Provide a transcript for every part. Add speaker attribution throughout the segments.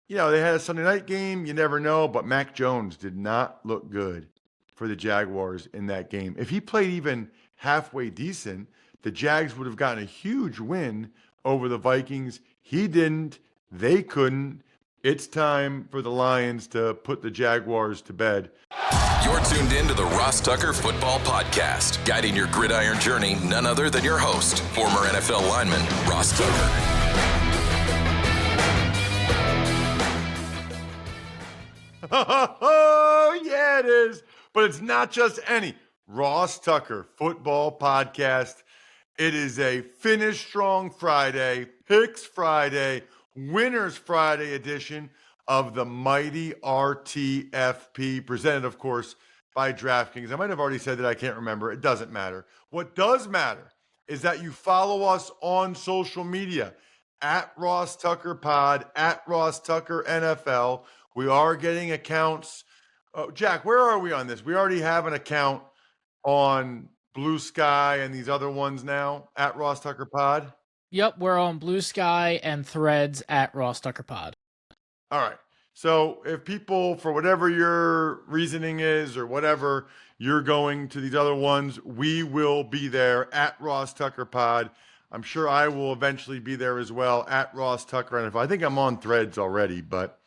Speaker 1: they had a Sunday night game. You never know, but Mac Jones did not look good for the Jaguars in that game. If he played even halfway decent, the Jags would have gotten a huge win over the Vikings. He didn't. They couldn't. It's time for the Lions to put the Jaguars to bed.
Speaker 2: You're tuned in to the Ross Tucker Football Podcast, guiding your gridiron journey, none other than your host, former NFL lineman, Ross Tucker.
Speaker 1: Oh, yeah, it is. But it's not just any Ross Tucker Football Podcast. It is a Finish Strong Friday, Picks Friday, Winners Friday edition of the mighty RTFP, presented, of course, by DraftKings. I might have already said that. I can't remember. It doesn't matter. What does matter is that you follow us on social media at Ross Tucker Pod, at Ross Tucker NFL. We are getting accounts. Oh, Jack, where are we on this? We already have an account on Blue Sky and these other ones now at Ross Tucker Pod.
Speaker 3: Yep, we're on Blue Sky and Threads at Ross Tucker Pod.
Speaker 1: All right. So if people, for whatever your reasoning is or whatever, you're going to these other ones, we will be there at Ross Tucker Pod. I'm sure I will eventually be there as well at Ross Tucker NFL. I think I'm on Threads already, but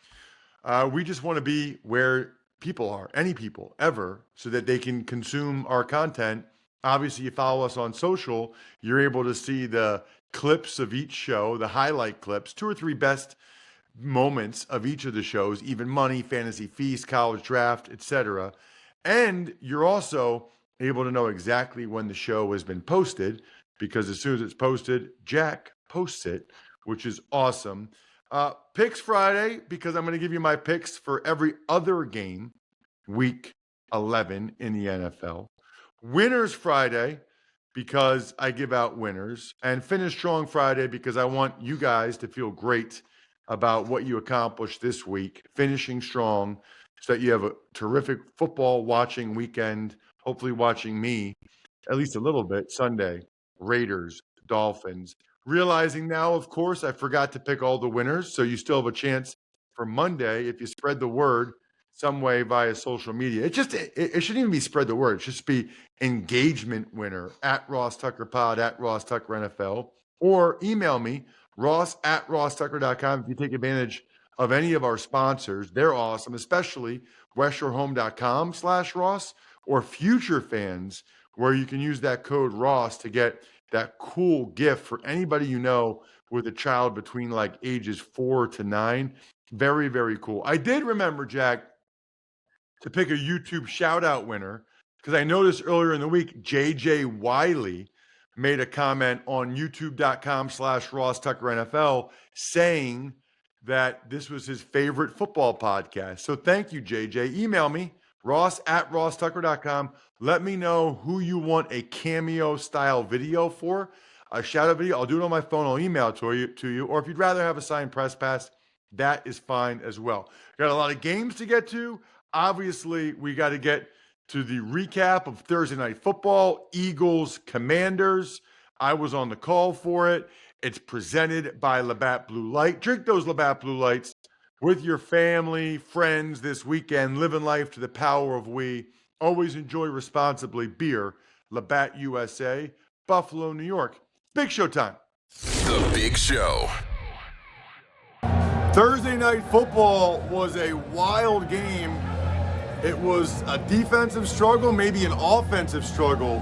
Speaker 1: we just want to be where people are, any people ever, so that they can consume our content. Obviously, you follow us on social, you're able to see the clips of each show, the highlight clips, 2 or 3 best moments of each of the shows, even money, fantasy feast, college draft, etc. And you're also able to know exactly when the show has been posted, because as soon as it's posted, Jack posts it, which is awesome. Picks Friday, because I'm going to give you my picks for every other game, week 11 in the NFL. Winners Friday, because I give out winners. And Finish Strong Friday, because I want you guys to feel great about what you accomplished this week, finishing strong, so that you have a terrific football watching weekend, hopefully watching me at least a little bit Sunday. Raiders, Dolphins. Realizing now, of course, I forgot to pick all the winners, so you still have a chance for Monday if you spread the word some way via social media. It shouldn't even be spread the word. It should just be engagement winner at Ross Tucker Pod, at Ross Tucker NFL, or email me, ross@rosstucker.com, if you take advantage of any of our sponsors. They're awesome, especially westshorehome.com/Ross or Future Fans, where you can use that code Ross to get that cool gift for anybody you know with a child between like ages 4 to 9. Very, very cool. I did remember, Jack, to pick a YouTube shout-out winner, because I noticed earlier in the week, JJ Wiley made a comment on youtube.com/Ross Tucker NFL saying that this was his favorite football podcast. So thank you, JJ. Email me, ross@rosstucker.com. Let me know who you want a cameo-style video for, a shout-out video. I'll do it on my phone. I'll email it to you. Or if you'd rather have a signed press pass, that is fine as well. Got a lot of games to get to. Obviously, we got to get to the recap of Thursday Night Football, Eagles, Commanders. I was on the call for it. It's presented by Labatt Blue Light. Drink those Labatt Blue Lights with your family, friends this weekend. Living life to the power of we. Always enjoy responsibly. Beer, Labatt USA, Buffalo, New York. Big Show time.
Speaker 2: The Big Show.
Speaker 1: Thursday Night Football was a wild game. It was a defensive struggle, maybe an offensive struggle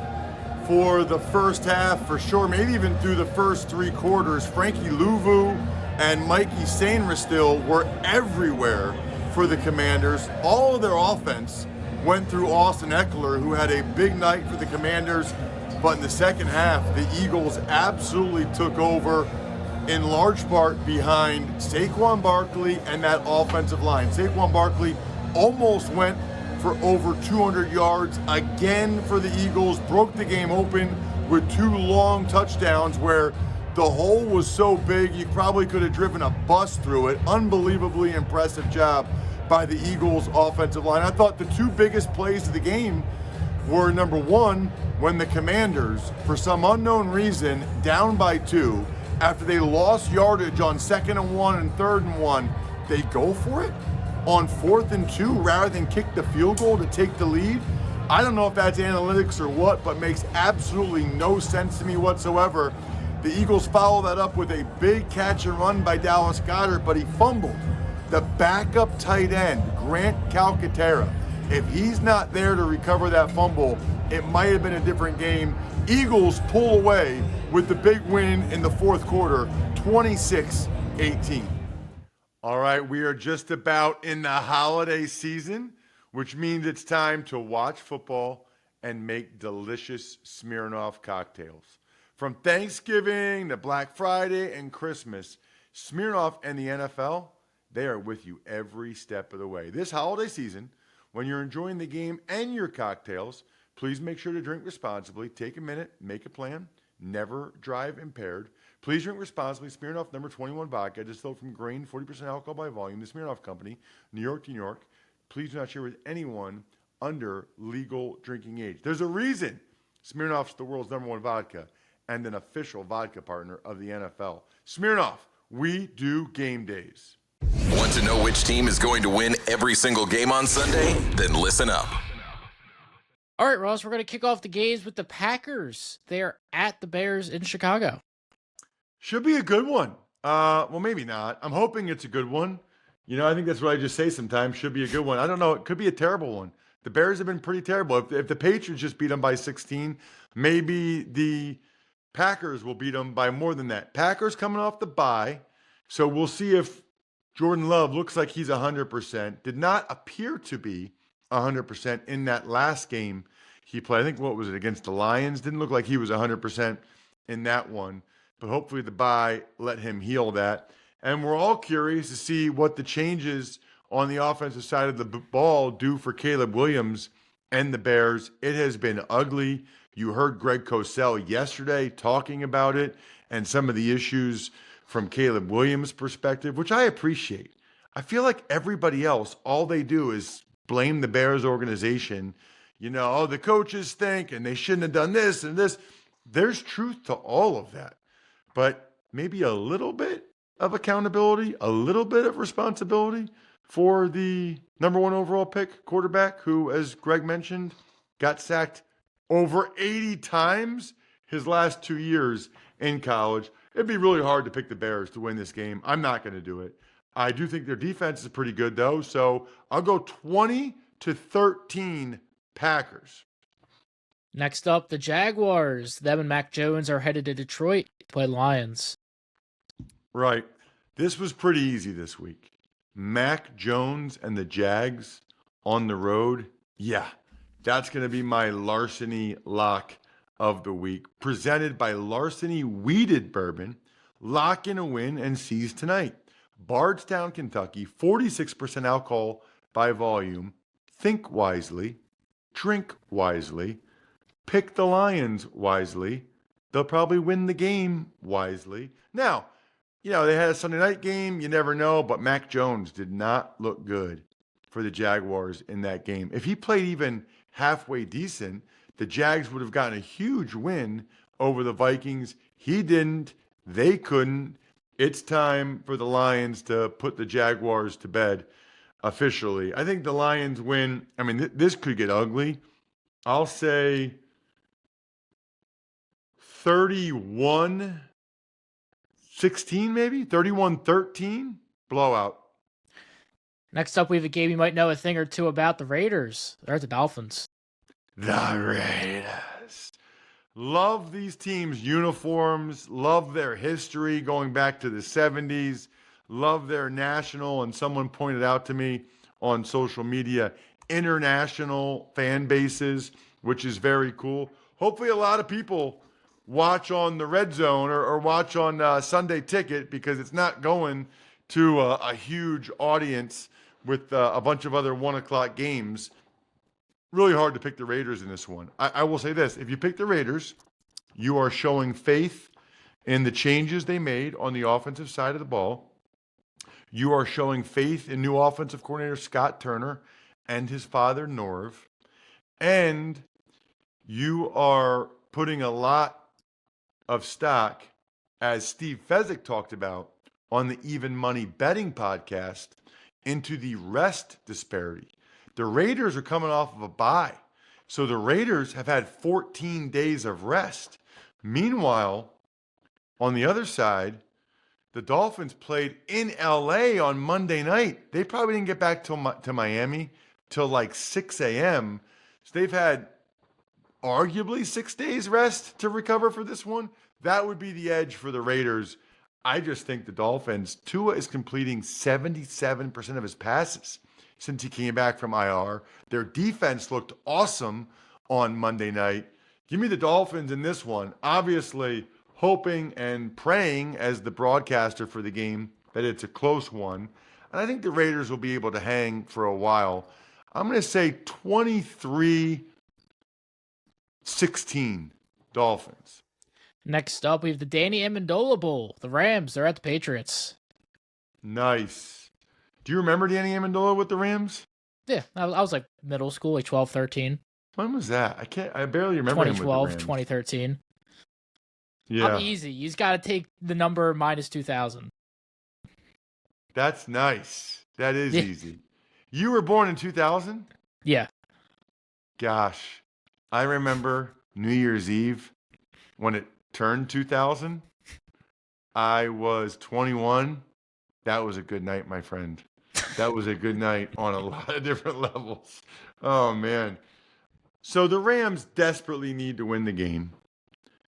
Speaker 1: for the first half for sure, maybe even through the first 3 quarters. Frankie Louvu and Mikey Sainristil were everywhere for the Commanders. All of their offense went through Austin Eckler, who had a big night for the Commanders. But in the second half, the Eagles absolutely took over, in large part behind Saquon Barkley and that offensive line. Saquon Barkley almost went for over 200 yards again for the Eagles, broke the game open with 2 long touchdowns where the hole was so big you probably could have driven a bus through it. Unbelievably impressive job by the Eagles offensive line. I thought the 2 biggest plays of the game were, number 1, when the Commanders, for some unknown reason, down by 2, after they lost yardage on 2nd and 1 and 3rd and 1, they go for it on 4th and 2 rather than kick the field goal to take the lead. I don't know if that's analytics or what, but makes absolutely no sense to me whatsoever. The Eagles follow that up with a big catch and run by Dallas Goedert, but he fumbled. The backup tight end, Grant Calcaterra, if he's not there to recover that fumble, it might have been a different game. Eagles pull away with the big win in the fourth quarter, 26-18. All right, we are just about in the holiday season, which means it's time to watch football and make delicious Smirnoff cocktails. From Thanksgiving to Black Friday and Christmas, Smirnoff and the NFL, they are with you every step of the way. This holiday season, when you're enjoying the game and your cocktails, please make sure to drink responsibly. Take a minute, make a plan, never drive impaired. Please drink responsibly. Smirnoff number 21 vodka, distilled from grain, 40% alcohol by volume. The Smirnoff Company, New York to New York. Please do not share with anyone under legal drinking age. There's a reason Smirnoff's the world's number one vodka and an official vodka partner of the NFL. Smirnoff, we do game days.
Speaker 2: Want to know which team is going to win every single game on Sunday? Then listen up.
Speaker 3: All right, Ross, we're going to kick off the games with the Packers. They're at the Bears in Chicago.
Speaker 1: Should be a good one. Well, maybe not. I'm hoping it's a good one. You know, I think that's what I just say sometimes. Should be a good one. I don't know. It could be a terrible one. The Bears have been pretty terrible. If the Patriots just beat them by 16, maybe the Packers will beat them by more than that. Packers coming off the bye, so we'll see if Jordan Love looks like he's 100%. Did not appear to be 100% in that last game he played. I think, what was it, against the Lions? Didn't look like he was 100% in that one. But hopefully the bye let him heal that. And we're all curious to see what the changes on the offensive side of the ball do for Caleb Williams and the Bears. It has been ugly. You heard Greg Cosell yesterday talking about it and some of the issues from Caleb Williams' perspective, which I appreciate. I feel like everybody else, all they do is blame the Bears organization. You know, oh, the coaches think, and they shouldn't have done this and this. There's truth to all of that. But maybe a little bit of accountability, a little bit of responsibility for the number one overall pick quarterback who, as Greg mentioned, got sacked over 80 times his last 2 years in college. It'd be really hard to pick the Bears to win this game. I'm not going to do it. I do think their defense is pretty good, though. So I'll go 20-13 Packers.
Speaker 3: Next up, the Jaguars. Them and Mac Jones are headed to Detroit to play Lions.
Speaker 1: Right. This was pretty easy this week. Mac Jones and the Jags on the road. Yeah, that's going to be my larceny lock of the week. Presented by Larceny Weeded Bourbon. Lock in a win and seize tonight. Bardstown, Kentucky, 46% alcohol by volume. Think wisely. Drink wisely. Pick the Lions wisely. They'll probably win the game wisely. Now, you know, they had a Sunday night game. You never know, but Mac Jones did not look good for the Jaguars in that game. If he played even halfway decent, the Jags would have gotten a huge win over the Vikings. He didn't. They couldn't. It's time for the Lions to put the Jaguars to bed officially. I think the Lions win. I mean, this could get ugly. I'll say 31-16 maybe? 31-13? Blowout.
Speaker 3: Next up, we have a game you might know a thing or two about, the Raiders. They're at the Dolphins.
Speaker 1: The Raiders. Love these teams' uniforms. Love their history going back to the 70s. Love their national, and someone pointed out to me on social media, international fan bases, which is very cool. Hopefully a lot of people watch on the Red Zone or watch on Sunday Ticket, because it's not going to a huge audience with a bunch of other 1 o'clock games. Really hard to pick the Raiders in this one. I will say this. If you pick the Raiders, you are showing faith in the changes they made on the offensive side of the ball. You are showing faith in new offensive coordinator Scott Turner and his father, Norv. And you are putting a lot of stock, as Steve Fezzik talked about on the Even Money Betting podcast into the rest disparity. The Raiders are coming off of a bye. So the Raiders have had 14 days of rest. Meanwhile, on the other side, the Dolphins played in LA on Monday night. They probably didn't get back to Miami till like 6 a.m. So they've had arguably 6 days rest to recover for this one. That would be the edge for the Raiders. I just think the Dolphins, Tua is completing 77% of his passes since he came back from IR. Their defense looked awesome on Monday night. Give me the Dolphins in this one. Obviously, hoping and praying as the broadcaster for the game that it's a close one. And I think the Raiders will be able to hang for a while. I'm going to say 23-16 Dolphins.
Speaker 3: Next up, we have the Danny Amendola Bowl. The Rams, they're at the Patriots.
Speaker 1: Nice. Do you remember Danny Amendola with the Rams?
Speaker 3: Yeah, I was like middle school, like 12, 13.
Speaker 1: When was that? I barely remember him with the
Speaker 3: 2012,
Speaker 1: Rams.
Speaker 3: 2013.
Speaker 1: Yeah.
Speaker 3: I'm easy. He's got to take the number minus 2,000.
Speaker 1: That's nice. That is easy. You were born in 2000?
Speaker 3: Yeah.
Speaker 1: Gosh. I remember New Year's Eve when it turned 2000. I was 21. That was a good night, my friend. That was a good night on a lot of different levels. Oh, man. So the Rams desperately need to win the game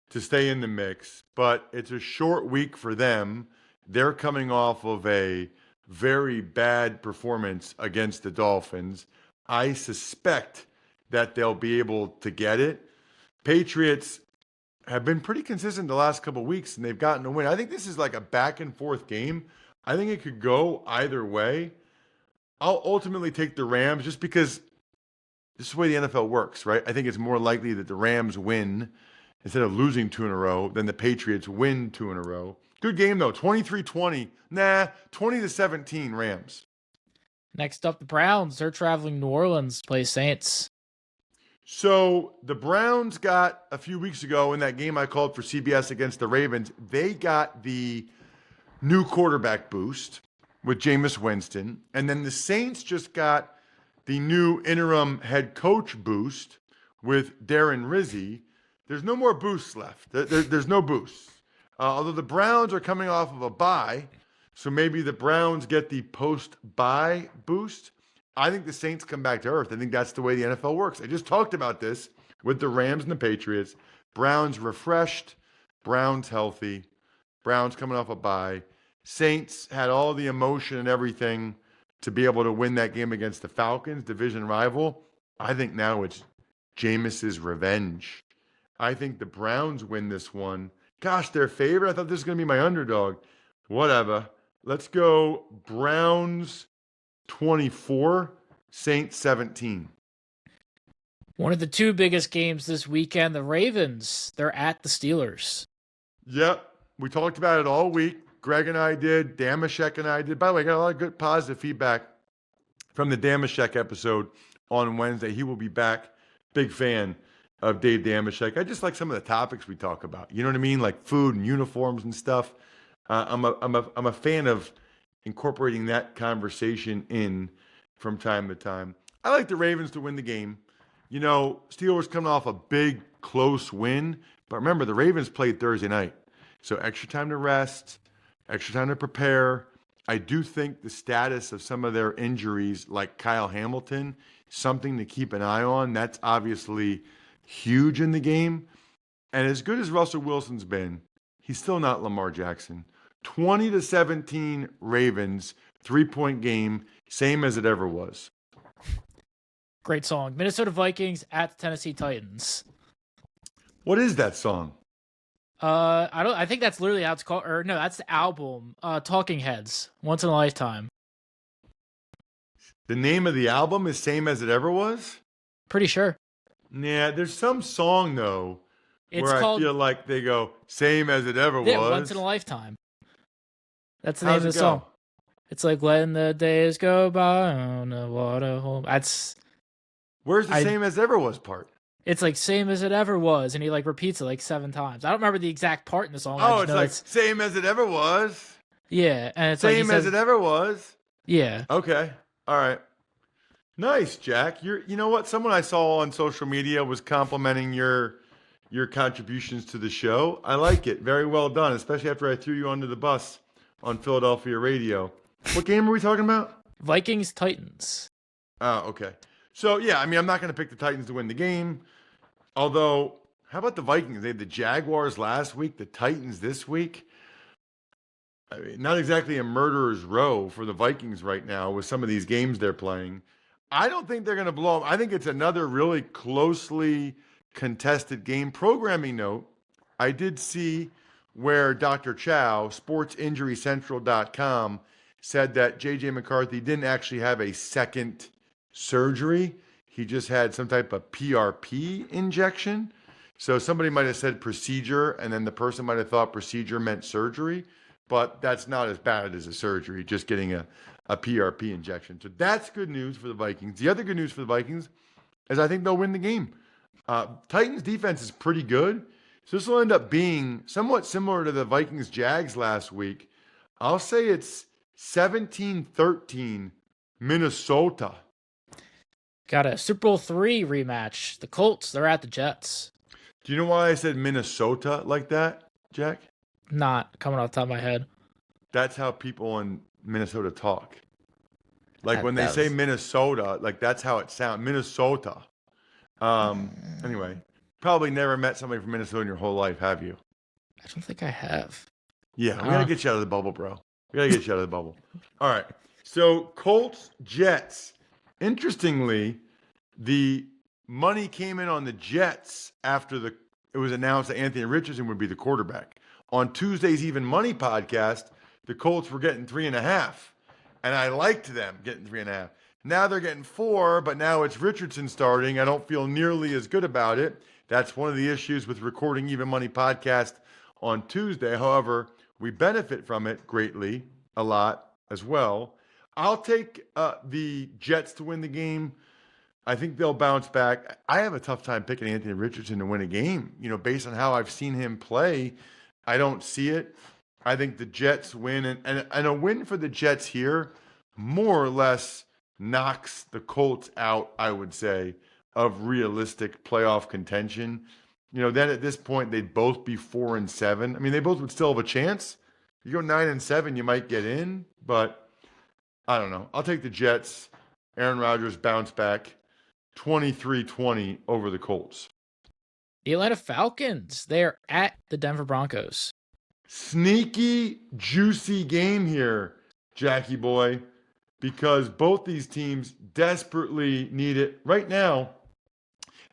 Speaker 1: to stay in the mix, but it's a short week for them. They're coming off of a very bad performance against the Dolphins. I suspect that they'll be able to get it. Patriots have been pretty consistent the last couple of weeks, and they've gotten a win. I think this is like a back-and-forth game. I think it could go either way. I'll ultimately take the Rams just because this is the way the NFL works, right? I think it's more likely that the Rams win instead of losing 2 in a row than the Patriots win 2 in a row. Good game, though. 23-20. 20-17 Rams.
Speaker 3: Next up, the Browns. They're traveling New Orleans to play Saints.
Speaker 1: So the Browns got a few weeks ago in that game I called for CBS against the Ravens, they got the new quarterback boost with Jameis Winston. And then the Saints just got the new interim head coach boost with Darren Rizzi. There's no more boosts left. There's no boosts. Although the Browns are coming off of a bye, so maybe the Browns get the post-bye boost. I think the Saints come back to earth. I think that's the way the NFL works. I just talked about this with the Rams and the Patriots. Browns refreshed. Browns healthy. Browns coming off a bye. Saints had all the emotion and everything to be able to win that game against the Falcons, division rival. I think now it's Jameis's revenge. I think the Browns win this one. Gosh, they're favored. I thought this was going to be my underdog. Whatever. Let's go Browns 24, Saints 17.
Speaker 3: One of the two biggest games this weekend, the Ravens, they're at the Steelers.
Speaker 1: Yep. We talked about it all week. Greg and I did. Damashek and I did. By the way, I got a lot of good positive feedback from the Damashek episode on Wednesday. He will be back. Big fan of Dave Damashek. I just like some of the topics we talk about. You know what I mean? Like food and uniforms and stuff. I'm a fan of incorporating that conversation in from time to time. I like the Ravens to win the game. You know, Steelers coming off a big, close win. But remember, the Ravens played Thursday night. So extra time to rest, extra time to prepare. I do think the status of some of their injuries, like Kyle Hamilton, something to keep an eye on. That's obviously huge in the game. And as good as Russell Wilson's been, he's still not Lamar Jackson. 20-17 Ravens, 3-point game, same as it ever was.
Speaker 3: Great song. Minnesota Vikings at the Tennessee Titans.
Speaker 1: What is that song?
Speaker 3: I think that's literally how it's called. Or no, that's the album. Talking Heads. Once in a Lifetime.
Speaker 1: The name of the album is same as it ever was?
Speaker 3: Pretty sure.
Speaker 1: Yeah, there's some song though
Speaker 3: It's
Speaker 1: where
Speaker 3: called,
Speaker 1: I feel like they go same as it ever
Speaker 3: yeah,
Speaker 1: was.
Speaker 3: Once in a Lifetime. That's the name
Speaker 1: How's
Speaker 3: of
Speaker 1: it
Speaker 3: the
Speaker 1: go?
Speaker 3: song. It's like letting the days go by on the water home.
Speaker 1: Where's the same as ever was part?
Speaker 3: It's like same as it ever was, and he like repeats it like 7 times. I don't remember the exact part in the song. I
Speaker 1: Oh,
Speaker 3: just
Speaker 1: it's
Speaker 3: know
Speaker 1: like same as it ever was.
Speaker 3: Yeah, and it's
Speaker 1: Same
Speaker 3: like
Speaker 1: as it ever was.
Speaker 3: yeah.
Speaker 1: Okay. All right. Nice, Jack. You know what? Someone I saw on social media was complimenting your contributions to the show. I like it. Very well done, especially after I threw you under the bus on Philadelphia radio. What game are we talking about?
Speaker 3: Vikings Titans.
Speaker 1: Oh, okay. So, yeah, I mean, I'm not going to pick the Titans to win the game. Although, how about the Vikings? They had the Jaguars last week, the Titans this week. I mean, not exactly a murderer's row for the Vikings right now with some of these games they're playing. I don't think they're going to blow them. I think it's another really closely contested game. Programming note, I did see where Dr. Chow, sportsinjurycentral.com, said that J.J. McCarthy didn't actually have a second surgery. He just had some type of PRP injection. So somebody might have said procedure, and then the person might have thought procedure meant surgery, but that's not as bad as a surgery, just getting a PRP injection. So that's good news for the Vikings. The other good news for the Vikings is I think they'll win the game. Titans defense is pretty good. So this will end up being somewhat similar to the Vikings-Jags last week. I'll say it's 17-13 Minnesota.
Speaker 3: Got a Super Bowl III rematch. The Colts, they're at the Jets.
Speaker 1: Do you know why I said Minnesota like that, Jack?
Speaker 3: Not coming off the top of my head.
Speaker 1: That's how people in Minnesota talk. Like
Speaker 3: That-
Speaker 1: when they
Speaker 3: that
Speaker 1: say
Speaker 3: was-
Speaker 1: Minnesota, like that's how it sounds. Minnesota. Anyway, probably never met somebody from Minnesota in your whole life, have you?
Speaker 3: I don't think I have.
Speaker 1: Yeah, we gotta get you out of the bubble, bro. We gotta get you out of the bubble. All right. So Colts, Jets. Interestingly, the money came in on the Jets after it was announced that Anthony Richardson would be the quarterback. On Tuesday's Even Money podcast, the Colts were getting 3.5. And I liked them getting 3.5. Now they're getting 4, but now it's Richardson starting. I don't feel nearly as good about it. That's one of the issues with recording Even Money podcast on Tuesday. However, we benefit from it greatly, a lot as well. I'll take the Jets to win the game. I think they'll bounce back. I have a tough time picking Anthony Richardson to win a game. You know, based on how I've seen him play, I don't see it. I think the Jets win. And a win for the Jets here more or less knocks the Colts out, I would say, of realistic playoff contention. You know, then at this point, they'd both be 4-7. I mean, they both would still have a chance. You go 9-7, you might get in, but I don't know. I'll take the Jets. Aaron Rodgers bounce back 23-20 over the Colts.
Speaker 3: The Atlanta Falcons, they're at the Denver Broncos.
Speaker 1: Sneaky, juicy game here, Jackie boy, because both these teams desperately need it. Right now,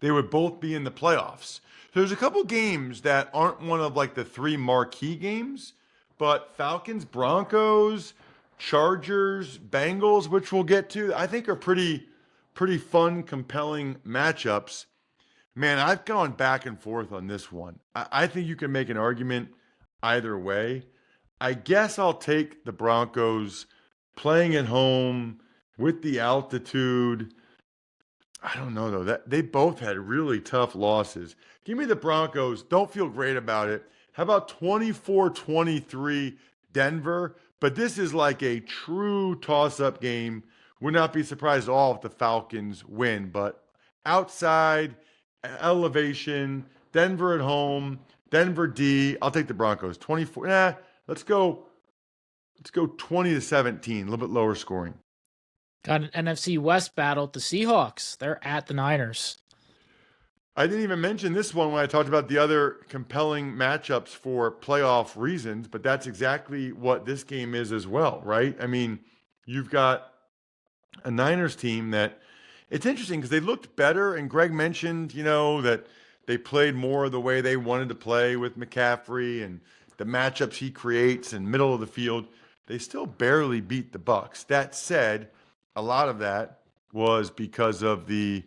Speaker 1: they would both be in the playoffs. So there's a couple games that aren't one of like the 3 marquee games, but Falcons, Broncos, Chargers, Bengals, which we'll get to, I think are pretty fun, compelling matchups. Man, I've gone back and forth on this one. I think you can make an argument either way. I guess I'll take the Broncos playing at home with the altitude. I don't know, though. They both had really tough losses. Give me the Broncos. Don't feel great about it. How about 24-23 Denver? But this is like a true toss-up game. Would not be surprised at all if the Falcons win. But outside, elevation, Denver at home, Denver D. I'll take the Broncos. 24. Let's go 20-17. A little bit lower scoring.
Speaker 3: Got an NFC West battle. The Seahawks, they're at the Niners.
Speaker 1: I didn't even mention this one when I talked about the other compelling matchups for playoff reasons, but that's exactly what this game is as well, right? I mean, you've got a Niners team that it's interesting because they looked better, and Greg mentioned, that they played more the way they wanted to play with McCaffrey and the matchups he creates in middle of the field. They still barely beat the Bucs. That said, a lot of that was because of the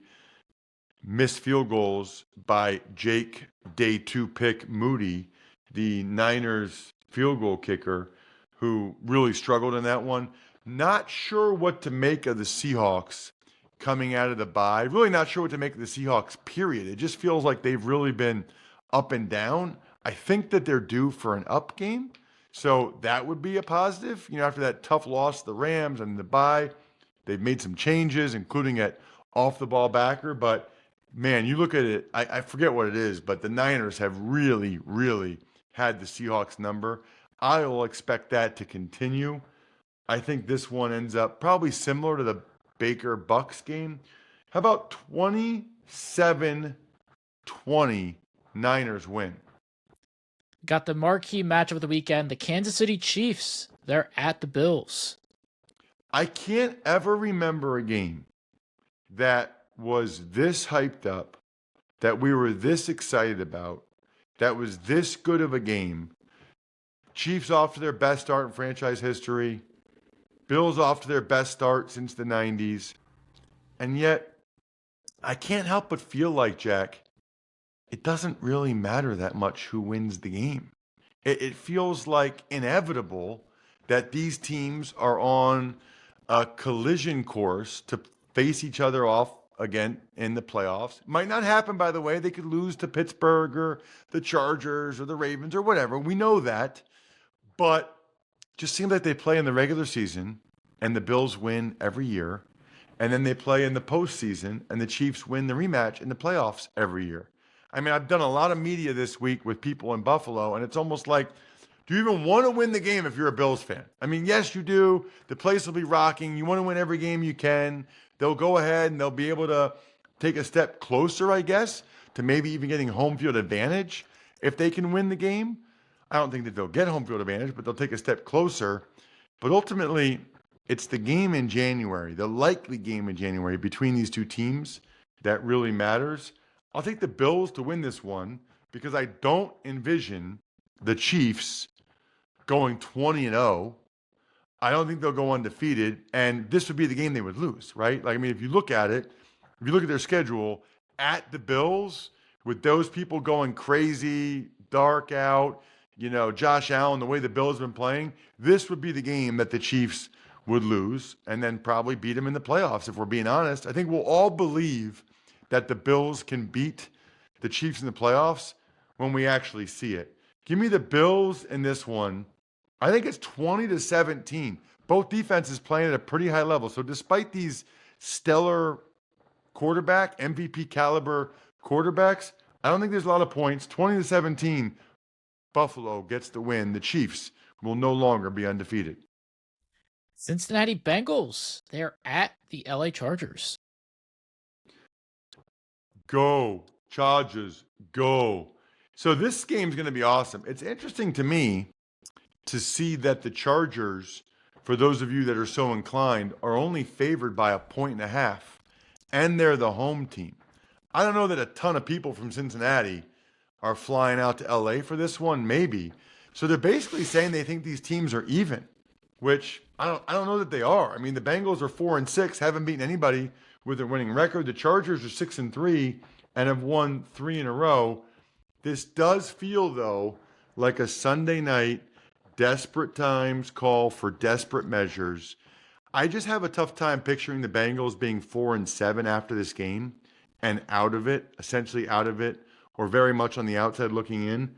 Speaker 1: missed field goals by Jake Day 2 pick Moody, the Niners field goal kicker, who really struggled in that one. Not sure what to make of the Seahawks coming out of the bye. Really not sure what to make of the Seahawks, period. It just feels like they've really been up and down. I think that they're due for an up game. So that would be a positive. After that tough loss to the Rams and the bye, they've made some changes, including at off the ball backer. But man, you look at it, I forget what it is, but the Niners have really, really had the Seahawks number. I will expect that to continue. I think this one ends up probably similar to the Baker Bucks game. How about 27-20 Niners win?
Speaker 3: Got the marquee matchup of the weekend, the Kansas City Chiefs. They're at the Bills.
Speaker 1: I can't ever remember a game that was this hyped up, that we were this excited about, that was this good of a game. Chiefs off to their best start in franchise history. Bills off to their best start since the 90s. And yet, I can't help but feel like, Jack, it doesn't really matter that much who wins the game. It feels like inevitable that these teams are on a collision course to face each other off again in the playoffs. Might not happen, by the way. They could lose to Pittsburgh or the Chargers or the Ravens or whatever. We know that. But just seems like they play in the regular season and the Bills win every year. And then they play in the postseason and the Chiefs win the rematch in the playoffs every year. I mean, I've done a lot of media this week with people in Buffalo, and it's almost like, do you even want to win the game if you're a Bills fan? I mean, yes, you do. The place will be rocking. You want to win every game you can. They'll go ahead and they'll be able to take a step closer, I guess, to maybe even getting home field advantage if they can win the game. I don't think that they'll get home field advantage, but they'll take a step closer. But ultimately, it's the game in January, the likely game in January between these two teams that really matters. I'll take the Bills to win this one because I don't envision the Chiefs going 20-0. I don't think they'll go undefeated, and this would be the game they would lose, right? Like, I mean, if you look at it, if you look at their schedule, at the Bills, with those people going crazy, dark out, Josh Allen, the way the Bills have been playing, this would be the game that the Chiefs would lose and then probably beat them in the playoffs, if we're being honest. I think we'll all believe that the Bills can beat the Chiefs in the playoffs when we actually see it. Give me the Bills in this one. I think it's 20-17. Both defenses playing at a pretty high level. So despite these stellar quarterback, MVP caliber quarterbacks, I don't think there's a lot of points. 20-17, Buffalo gets the win. The Chiefs will no longer be undefeated.
Speaker 3: Cincinnati Bengals. They're at the LA Chargers.
Speaker 1: Go, Chargers, go. So this game's going to be awesome. It's interesting to me to see that the Chargers, for those of you that are so inclined, are only favored by 1.5, and they're the home team. I don't know that a ton of people from Cincinnati are flying out to LA for this one, maybe. So they're basically saying they think these teams are even, which I don't know that they are. I mean, the Bengals are 4-6, haven't beaten anybody with a winning record. The Chargers are 6-3 and have won 3 in a row. This does feel, though, like a Sunday night, desperate times call for desperate measures. I just have a tough time picturing the Bengals being 4-7 after this game and out of it, essentially out of it, or very much on the outside looking in.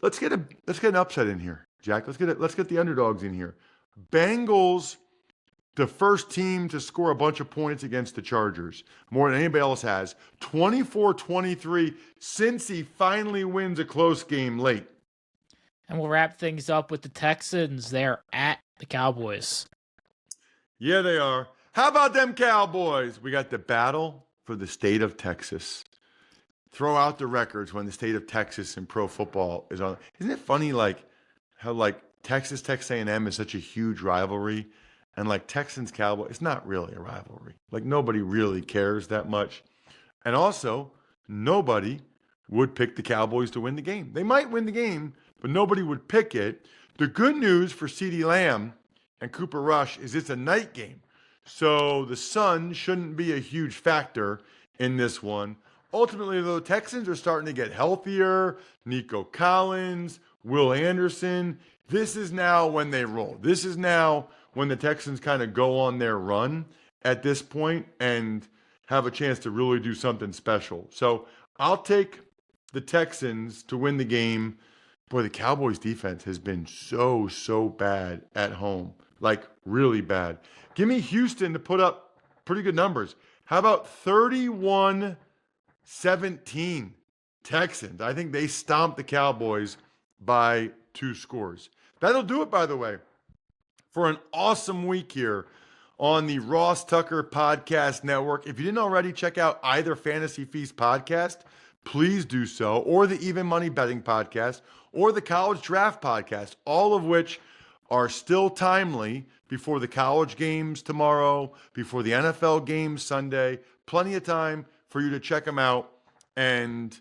Speaker 1: Let's get an upset in here, Jack. Let's get the underdogs in here. Bengals, the first team to score a bunch of points against the Chargers, more than anybody else has. 24-23, Cincy finally wins a close game late.
Speaker 3: And we'll wrap things up with the Texans. They're at the Cowboys.
Speaker 1: Yeah, they are. How about them Cowboys? We got the battle for the state of Texas. Throw out the records when the state of Texas in pro football is on. Isn't it funny, how Texas A&M is such a huge rivalry, and Texans Cowboys, it's not really a rivalry. Nobody really cares that much, and also nobody would pick the Cowboys to win the game. They might win the game, but nobody would pick it. The good news for CeeDee Lamb and Cooper Rush is it's a night game, so the sun shouldn't be a huge factor in this one. Ultimately, though, Texans are starting to get healthier. Nico Collins, Will Anderson. This is now when they roll. This is now when the Texans kind of go on their run at this point and have a chance to really do something special. So I'll take the Texans to win the game Boy, the Cowboys defense has been so bad at home. Like, really bad. Give me Houston to put up pretty good numbers. How about 31-17 Texans? I think they stomped the Cowboys by 2 scores. That'll do it, by the way, for an awesome week here on the Ross Tucker Podcast Network. If you didn't already check out either Fantasy Feast podcast, please do so, or the Even Money Betting Podcast, or the College Draft Podcast, all of which are still timely before the college games tomorrow, before the NFL games Sunday. Plenty of time for you to check them out. And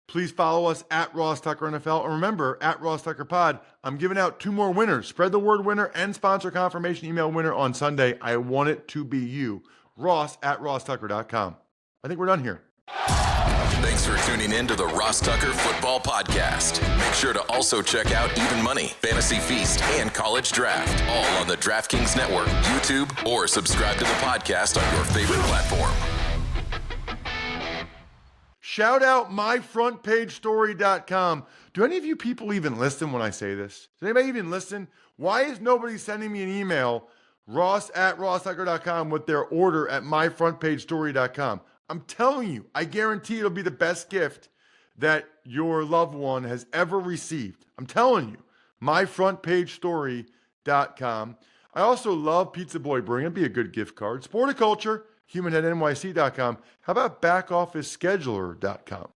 Speaker 1: please follow us at Ross Tucker NFL. And remember, at Ross Tucker Pod, I'm giving out 2 more winners. Spread the word winner and sponsor confirmation email winner on Sunday. I want it to be you. Ross at RossTucker.com. I think we're done here.
Speaker 2: Thanks for tuning in to the Ross Tucker Football Podcast. Make sure to also check out Even Money, Fantasy Feast, and College Draft, all on the DraftKings Network, YouTube, or subscribe to the podcast on your favorite platform.
Speaker 1: Shout out myfrontpagestory.com. Do any of you people even listen when I say this? Does anybody even listen? Why is nobody sending me an email, Ross at RossTucker.com, with their order at myfrontpagestory.com? I'm telling you, I guarantee it'll be the best gift that your loved one has ever received. I'm telling you, myfrontpagestory.com. I also love Pizza Boy Brewing. It'd be a good gift card. Sporticulture, humanheadnyc.com. How about backofficescheduler.com?